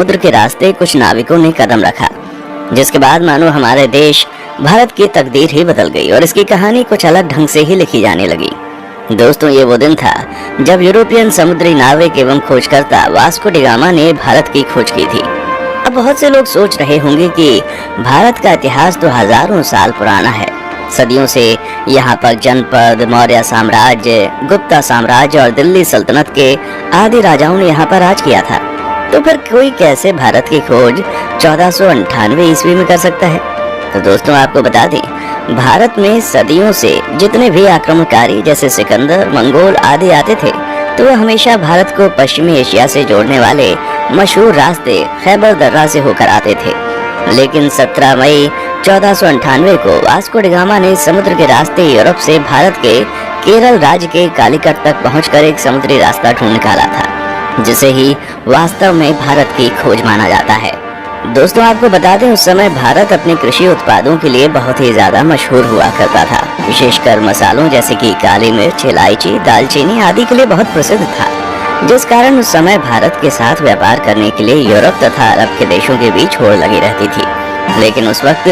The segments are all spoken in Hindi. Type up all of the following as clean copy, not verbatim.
समुद्र के रास्ते कुछ नाविकों ने कदम रखा, जिसके बाद मानो हमारे देश भारत की तकदीर ही बदल गई और इसकी कहानी कुछ अलग ढंग से ही लिखी जाने लगी। दोस्तों, ये वो दिन था जब यूरोपियन समुद्री नाविक एवं खोजकर्ता वास्को डी गामा ने भारत की खोज की थी। अब बहुत से लोग सोच रहे होंगे कि भारत का इतिहास तो हजारों साल पुराना है। सदियों से यहाँ पर जनपद, मौर्य साम्राज्य, गुप्ता साम्राज्य और दिल्ली सल्तनत के आदि राजाओं ने यहाँ पर राज किया था। तो फिर कोई कैसे भारत की खोज 1498 ईस्वी में कर सकता है? तो दोस्तों, आपको बता दें, भारत में सदियों से जितने भी आक्रमणकारी जैसे सिकंदर, मंगोल आदि आते थे, तो वह हमेशा भारत को पश्चिमी एशिया से जोड़ने वाले मशहूर रास्ते खैबर दर्रा से होकर आते थे। लेकिन 17 मई 1498 को वास्को डी गामा ने समुद्र के रास्ते यूरोप से भारत के केरल राज्य के कालीकट तक पहुंचकर एक समुद्री रास्ता ढूंढ निकाला था, जिसे ही वास्तव में भारत की खोज माना जाता है। दोस्तों, आपको बता दें, उस समय भारत अपने कृषि उत्पादों के लिए बहुत ही ज्यादा मशहूर हुआ करता था। विशेषकर मसालों जैसे कि काली मिर्च, इलायची, दालचीनी आदि के लिए बहुत प्रसिद्ध था, जिस कारण उस समय भारत के साथ व्यापार करने के लिए यूरोप तथा अरब के देशों के बीच होड़ लगी रहती थी। लेकिन उस वक्त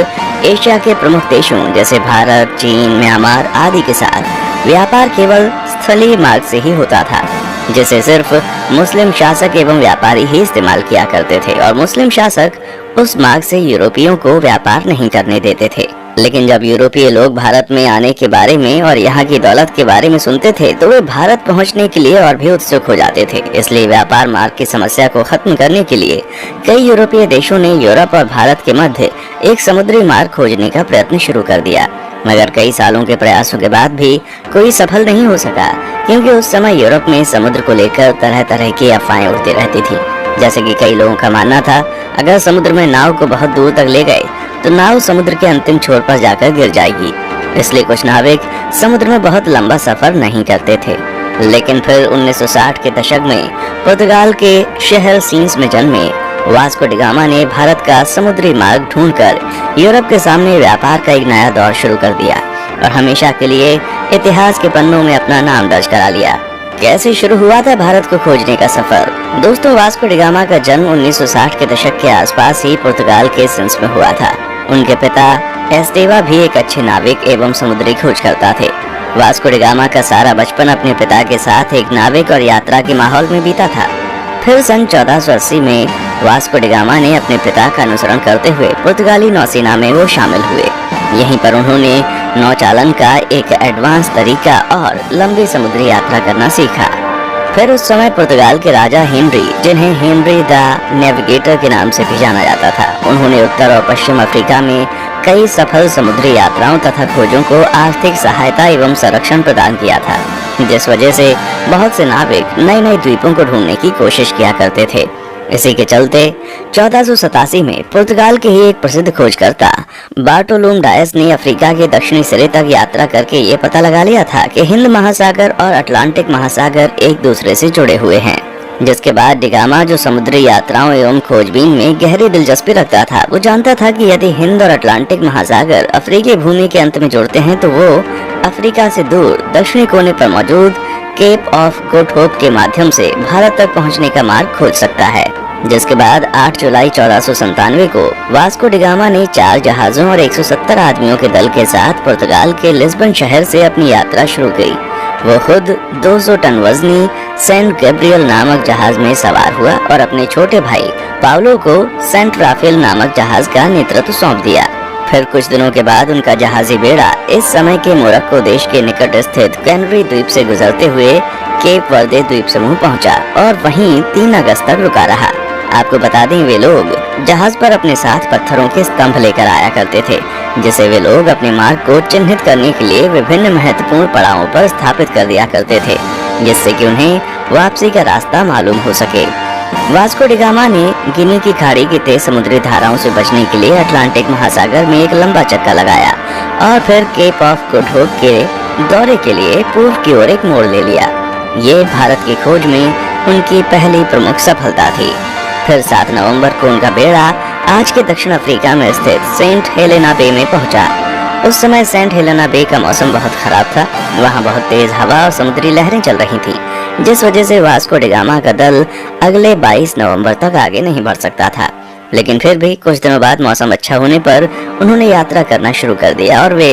एशिया के प्रमुख देशों जैसे भारत, चीन, म्यांमार आदि के साथ व्यापार केवल स्थलीय मार्ग से ही होता था, जिसे सिर्फ मुस्लिम शासक एवं व्यापारी ही इस्तेमाल किया करते थे और मुस्लिम शासक उस मार्ग से यूरोपियों को व्यापार नहीं करने देते थे। लेकिन जब यूरोपीय लोग भारत में आने के बारे में और यहाँ की दौलत के बारे में सुनते थे, तो वे भारत पहुँचने के लिए और भी उत्सुक हो जाते थे। इसलिए व्यापार मार्ग की समस्या को खत्म करने के लिए कई यूरोपीय देशों ने यूरोप और भारत के मध्य एक समुद्री मार्ग खोजने का प्रयत्न शुरू कर दिया। मगर कई सालों के प्रयासों के बाद भी कोई सफल नहीं हो सका, क्योंकि उस समय यूरोप में समुद्र को लेकर तरह तरह की अफवाहें उड़ती रहती थी। जैसे कि कई लोगों का मानना था, अगर समुद्र में नाव को बहुत दूर तक ले गए तो नाव समुद्र के अंतिम छोर पर जाकर गिर जाएगी। इसलिए कुछ नाविक समुद्र में बहुत लंबा सफर नहीं करते थे। लेकिन फिर 1960 के दशक में पुर्तगाल के शहर सीन्स में जन्मे वास्को डी गामा ने भारत का समुद्री मार्ग ढूंढकर यूरोप के सामने व्यापार का एक नया दौर शुरू कर दिया और हमेशा के लिए इतिहास के पन्नों में अपना नाम दर्ज करा लिया। कैसे शुरू हुआ था भारत को खोजने का सफर? दोस्तों, वास्को डी गामा का जन्म 1960 के दशक के आसपास ही पुर्तगाल के सिंस में हुआ था। उनके पिता एस्टेवा भी एक अच्छे नाविक एवं समुद्री खोजकर्ता थे। वास्को डी गामा का सारा बचपन अपने पिता के साथ एक नाविक और यात्रा के माहौल में बीता था। फिर सन 1480 में वास्को डी गामा ने अपने पिता का अनुसरण करते हुए पुर्तगाली नौसेना में वो शामिल हुए। यहीं पर उन्होंने नौचालन का एक एडवांस तरीका और लंबी समुद्री यात्रा करना सीखा। फिर उस समय पुर्तगाल के राजा हेनरी, जिन्हें हेनरी द नेविगेटर के नाम से भी जाना जाता था, उन्होंने उत्तर और पश्चिम अफ्रीका में कई सफल समुद्री यात्राओं तथा खोजों को आर्थिक सहायता एवं संरक्षण प्रदान किया था, जिस वजह से बहुत से नाविक नए नए द्वीपों को ढूंढने की कोशिश किया करते थे। इसी के चलते 1487 में पुर्तगाल के ही एक प्रसिद्ध खोजकर्ता बार्टोलोम डायस ने अफ्रीका के दक्षिणी सिरे तक यात्रा करके ये पता लगा लिया था कि हिंद महासागर और अटलांटिक महासागर एक दूसरे से जुड़े हुए हैं। जिसके बाद डी गामा, जो समुद्री यात्राओं एवं खोजबीन में गहरी दिलचस्पी रखता था, वो जानता था कि यदि हिंद और अटलांटिक महासागर अफ्रीकी भूमि के अंत में जुड़ते हैं तो वो अफ्रीका से दूर दक्षिणी कोने पर मौजूद केप ऑफ गुड होप के माध्यम से भारत तक पहुंचने का मार्ग खोज सकता है। जिसके बाद 8 जुलाई 1497 को वास्को डी गामा ने 4 जहाजों और 170 आदमियों के दल के साथ पुर्तगाल के लिस्बन शहर से अपनी यात्रा शुरू की। वो खुद 200 टन वजनी सेंट गैब्रियल नामक जहाज में सवार हुआ और अपने छोटे भाई पाउलो को सेंट राफेल नामक जहाज का नेतृत्व सौंप दिया। फिर कुछ दिनों के बाद उनका जहाजी बेड़ा इस समय के मोरक्को देश के निकट स्थित कैनरी द्वीप से गुजरते हुए केप वर्दे द्वीप समूह पहुंचा और वहीं 3 अगस्त तक रुका रहा। आपको बता दें, वे लोग जहाज पर अपने साथ पत्थरों के स्तंभ लेकर आया करते थे, जिसे वे लोग अपने मार्ग को चिन्हित करने के लिए विभिन्न महत्वपूर्ण पड़ावों पर स्थापित कर दिया करते थे, जिससे कि उन्हें वापसी का रास्ता मालूम हो सके। वास्को डी गामा ने गिनी की खाड़ी की तेज समुद्री धाराओं से बचने के लिए अटलांटिक महासागर में एक लंबा चक्का लगाया और फिर केप ऑफ गुड होप के दौरे के लिए पूर्व की ओर एक मोड़ ले लिया। ये भारत की खोज में उनकी पहली प्रमुख सफलता थी। फिर 7 नवंबर को उनका बेड़ा आज के दक्षिण अफ्रीका में स्थित सेंट हेलेना बे में पहुंचा। उस समय सेंट हेलेना बे का मौसम बहुत खराब था। वहां बहुत तेज हवा और समुद्री लहरें चल रही थी। जिस वजह से वास्को डी गामा का दल अगले 22 नवंबर तक आगे नहीं बढ़ सकता था। लेकिन फिर भी कुछ दिनों बाद मौसम अच्छा होने पर उन्होंने यात्रा करना शुरू कर दिया और वे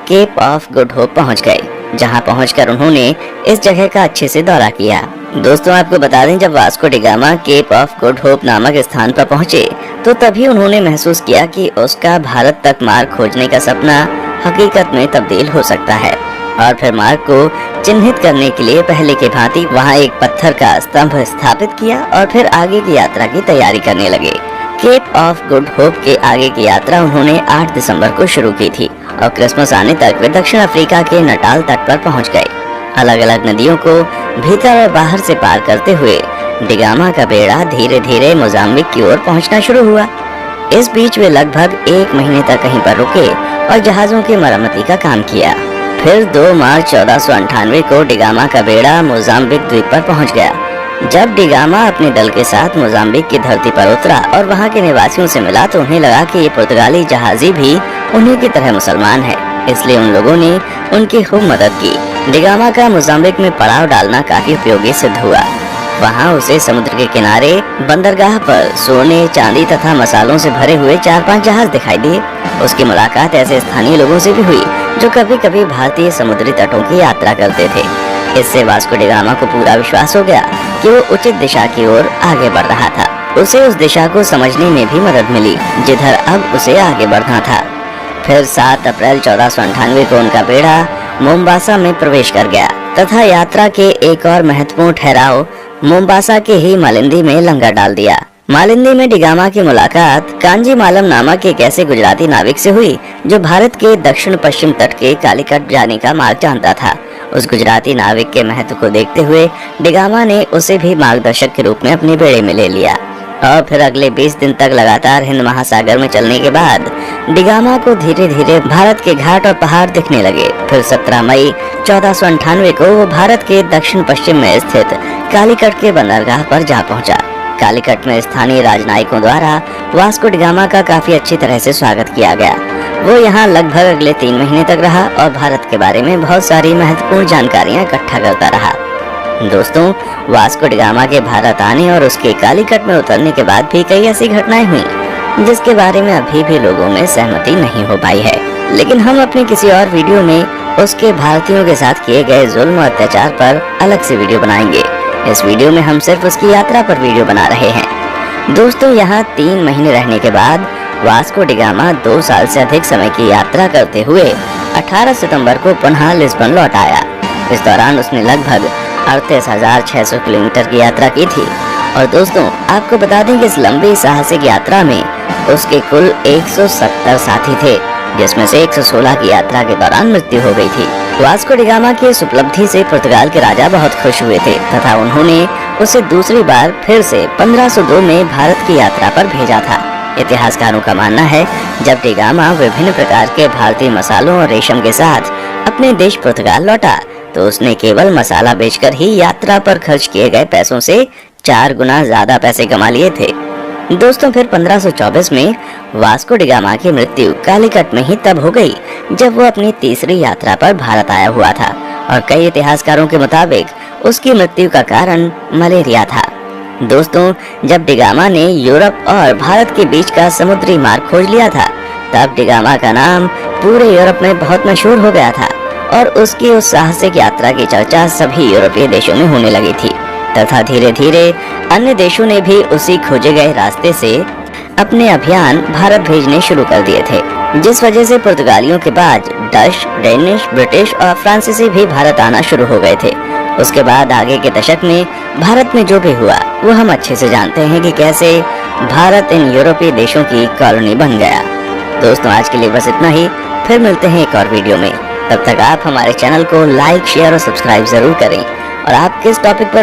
केप ऑफ गुड होप पहुंच गए, जहां पहुंचकर उन्होंने इस जगह का अच्छे से दौरा किया। दोस्तों आपको बता दें, जब Vasco da Gama Cape of Good Hope नामक स्थान पर पहुंचे तो तभी उन्होंने महसूस किया कि उसका भारत तक मार्ग खोजने का सपना हकीकत में तब्दील हो सकता है। और फिर मार्ग को चिन्हित करने के लिए पहले के भांति वहां एक पत्थर का स्तंभ स्थापित किया और फिर आगे की यात्रा की तैयारी करने लगे। केप ऑफ गुड होप के आगे की यात्रा उन्होंने 8 दिसंबर को शुरू की थी और क्रिसमस आने तक वे दक्षिण अफ्रीका के नटाल तट पर पहुंच गए। अलग अलग नदियों को भीतर और बाहर से पार करते हुए डी गामा का बेड़ा धीरे धीरे मोजाम्बिक की ओर पहुंचना शुरू हुआ। इस बीच वे लगभग 1 महीने तक कहीं पर रुके और जहाजों की मरम्मती का काम किया। फिर 2 मार्च 1498 को डी गामा का बेड़ा मोजाम्बिक द्वीप पर पहुंच गया। जब डी गामा अपने दल के साथ मोजाम्बिक की धरती पर उतरा और वहां के निवासियों से मिला तो उन्हें लगा कि ये पुर्तगाली जहाजी भी उन्हीं की तरह मुसलमान है, इसलिए उन लोगों ने उनकी खूब मदद की। डी गामा का मोजाम्बिक में पड़ाव डालना काफी उपयोगी सिद्ध हुआ। वहां उसे समुद्र के किनारे बंदरगाह पर सोने, चांदी तथा मसालों से भरे हुए 4-5 जहाज दिखाई दिए। उसकी मुलाकात ऐसे स्थानीय लोगों से भी हुई जो कभी कभी भारतीय समुद्री तटों की यात्रा करते थे। इससे वास्को डी गामा को पूरा विश्वास हो गया कि वो उचित दिशा की ओर आगे बढ़ रहा था। उसे उस दिशा को समझने में भी मदद मिली जिधर अब उसे आगे बढ़ना था। फिर 7 अप्रैल 1498 को उनका बेड़ा मोम्बासा में प्रवेश कर गया तथा यात्रा के एक और महत्वपूर्ण ठहराव मोम्बासा के ही मालिंदी में लंगर डाल दिया। मालिंदी में डी गामा की मुलाकात कांजी मालम नामक एक ऐसे गुजराती नाविक से हुई जो भारत के दक्षिण पश्चिम तट के कालीकट जाने का मार्ग जानता था। उस गुजराती नाविक के महत्व को देखते हुए डी गामा ने उसे भी मार्गदर्शक के रूप में अपने बेड़े में ले लिया और फिर अगले 20 दिन तक लगातार हिंद महासागर में चलने के बाद डी गामा को धीरे धीरे भारत के घाट और पहाड़ दिखने लगे। फिर 17 मई 1498 को वो भारत के दक्षिण पश्चिम में स्थित कालीकट के बंदरगाह पर जा पहुंचा। कालीकट में स्थानीय राजनयिकों द्वारा वास्को डी गामा का काफी अच्छी तरह से स्वागत किया गया। वो यहाँ लगभग अगले 3 महीने तक रहा और भारत के बारे में बहुत सारी महत्वपूर्ण जानकारियाँ इकट्ठा करता रहा। दोस्तों वास्को डी गामा के भारत आने और उसके कालीकट में उतरने के बाद भी कई ऐसी घटनाएं हुई जिसके बारे में अभी भी लोगों में सहमति नहीं हो पाई है, लेकिन हम अपने किसी और वीडियो में उसके भारतीयों के साथ किए गए जुल्म और अत्याचार पर अलग से वीडियो बनाएंगे। इस वीडियो में हम सिर्फ उसकी यात्रा पर वीडियो बना रहे हैं। दोस्तों यहाँ 3 महीने रहने के बाद वास्को डी गामा 2 साल से अधिक समय की यात्रा करते हुए 18 सितंबर को पुनः लिस्बन लौट आया। इस दौरान उसने लगभग 38,600 किलोमीटर की यात्रा की थी। और दोस्तों आपको बता दें कि इस लंबी साहसिक यात्रा में उसके कुल 170 साथी थे, जिसमें से 116 की यात्रा के दौरान मृत्यु हो गई थी। वास्को डी गामा की इस उपलब्धि से पुर्तगाल के राजा बहुत खुश हुए थे तथा उन्होंने उसे दूसरी बार फिर से 1502 में भारत की यात्रा पर भेजा था। इतिहासकारों का मानना है जब डी गामा विभिन्न प्रकार के भारतीय मसालों और रेशम के साथ अपने देश पुर्तगाल लौटा तो उसने केवल मसाला बेचकर ही यात्रा पर खर्च किए गए पैसों से 4 गुना ज्यादा पैसे कमा लिए थे। दोस्तों फिर 1524 में वास्को डी गामा की मृत्यु कालीकट में ही तब हो गई जब वो अपनी तीसरी यात्रा पर भारत आया हुआ था और कई इतिहासकारों के मुताबिक उसकी मृत्यु का कारण मलेरिया था। दोस्तों जब डी गामा ने यूरोप और भारत के बीच का समुद्री मार्ग खोज लिया था तब डी गामा का नाम पूरे यूरोप में बहुत मशहूर हो गया था और उसकी उस साहसिक यात्रा की चर्चा सभी यूरोपीय देशों में होने लगी थी तथा धीरे धीरे अन्य देशों ने भी उसी खोजे गए रास्ते से अपने अभियान भारत भेजने शुरू कर दिए थे, जिस वजह से पुर्तगालियों के बाद डच, डेनिश, ब्रिटिश और फ्रांसीसी भी भारत आना शुरू हो गए थे। उसके बाद आगे के दशक में भारत में जो भी हुआ वो हम अच्छे से जानते हैं कि कैसे भारत इन यूरोपीय देशों की कॉलोनी बन गया। दोस्तों आज के लिए बस इतना ही, फिर मिलते हैं एक और वीडियो में। तब तक आप हमारे चैनल को लाइक, शेयर और सब्सक्राइब जरूर करें। और आप किस टॉपिक पर